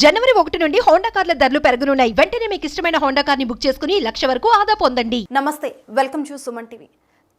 జనవరి 1 నుండి హోండా కార్ల ధరలు పెరగనున్నాయి. వెంటనే మీకు ఇష్టమైన హోండా కార్ని బుక్ చేసుకుని 1,00,000 వరకు ఆదా పొందండి. నమస్తే, వెల్కమ్ టు సుమన్ టీవీ.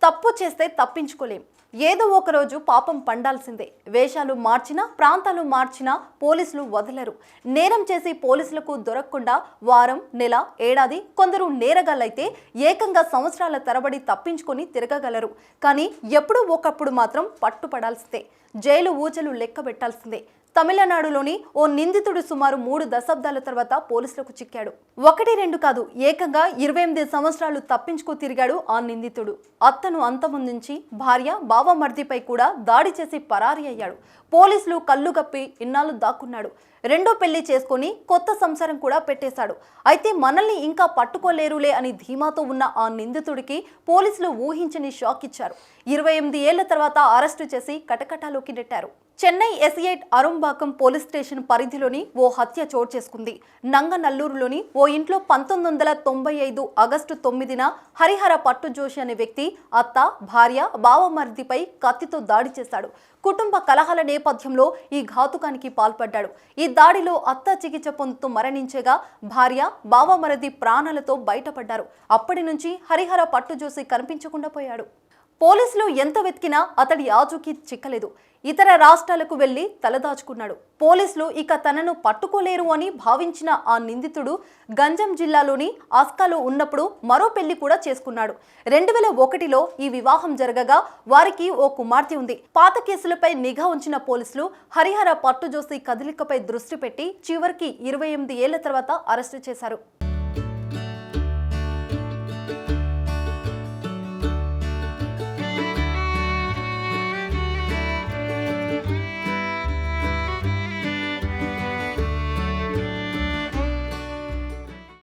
తప్పు చేస్తే తప్పించుకోలేం. ఏదో ఒక రోజు పాపం పండాల్సిందే. వేషాలు మార్చినా, ప్రాంతాలు మార్చినా పోలీసులు వదలరు. నేరం చేసి పోలీసులకు దొరకకుండా వారం, నెల, ఏడాది, కొందరు నేరగాళ్ళైతే ఏకంగా సంవత్సరాల తరబడి తప్పించుకొని తిరగగలరు. కానీ ఎప్పుడూ ఒకప్పుడు మాత్రం పట్టుపడాల్సిందే. జైలు ఊచలు లెక్క పెట్టాల్సిందే. తమిళనాడులోని ఓ నిందితుడు సుమారు 3 దశాబ్దాల తర్వాత పోలీసులకు చిక్కాడు. 1-2 కాదు, ఏకంగా 28 సంవత్సరాలు తప్పించుకు తిరిగాడు ఆ నిందితుడు. అత్తను అంతమొందించి భార్య, బావమర్దిపై కూడా దాడి చేసి పరారీ అయ్యాడు. పోలీసులు కళ్ళు గప్పి ఇన్నాళ్ళు దాక్కున్నాడు. రెండో పెళ్లి చేసుకొని కొత్త సంసారం కూడా పెట్టేశాడు. అయితే మనల్ని ఇంకా పట్టుకోలేరులే అని ధీమాతో ఉన్న ఆ నిందితుడికి పోలీసులు ఊహించని షాక్ ఇచ్చారు. 28 ఏళ్ల తర్వాత అరెస్టు చేసి కటకటాలోకి నెట్టారు. చెన్నై ఎస్ఐ అరుంబాకం పోలీస్ స్టేషన్ పరిధిలోని ఓ హత్య చోటు చేసుకుంది. నంగనల్లూరులోని ఓ ఇంట్లో 1995 ఆగస్టు 9న హరిహర పట్టుజోషి అనే వ్యక్తి అత్త, భార్య, బావమర్దిపై కత్తితో దాడి చేశాడు. కుటుంబ కలహాల నేపథ్యంలో ఈ ఘాతుకానికి పాల్పడ్డాడు. ఈ దాడిలో అత్త చికిత్స పొందుతూ మరణించగా భార్య, బావమరిది ప్రాణాలతో బయటపడ్డారు. అప్పటి నుంచి హరిహర పట్టుజోషి కనిపించకుండా పోయాడు. పోలీసులు ఎంత వెతికినా అతడి ఆచూకీ చిక్కలేదు. ఇతర రాష్ట్రాలకు వెళ్లి తలదాచుకున్నాడు. పోలీసులు ఇక తనను పట్టుకోలేరు అని భావించిన ఆ నిందితుడు గంజం జిల్లాలోని ఆస్కాలో ఉన్నప్పుడు మరో పెళ్లి కూడా చేసుకున్నాడు. 2001లో ఈ వివాహం జరగగా వారికి ఓ కుమార్తె ఉంది. పాత కేసులపై నిఘా ఉంచిన పోలీసులు హరిహర పట్టుజోషి కదలికపై దృష్టి పెట్టి చివరికి 28 ఏళ్ల తర్వాత అరెస్టు చేశారు.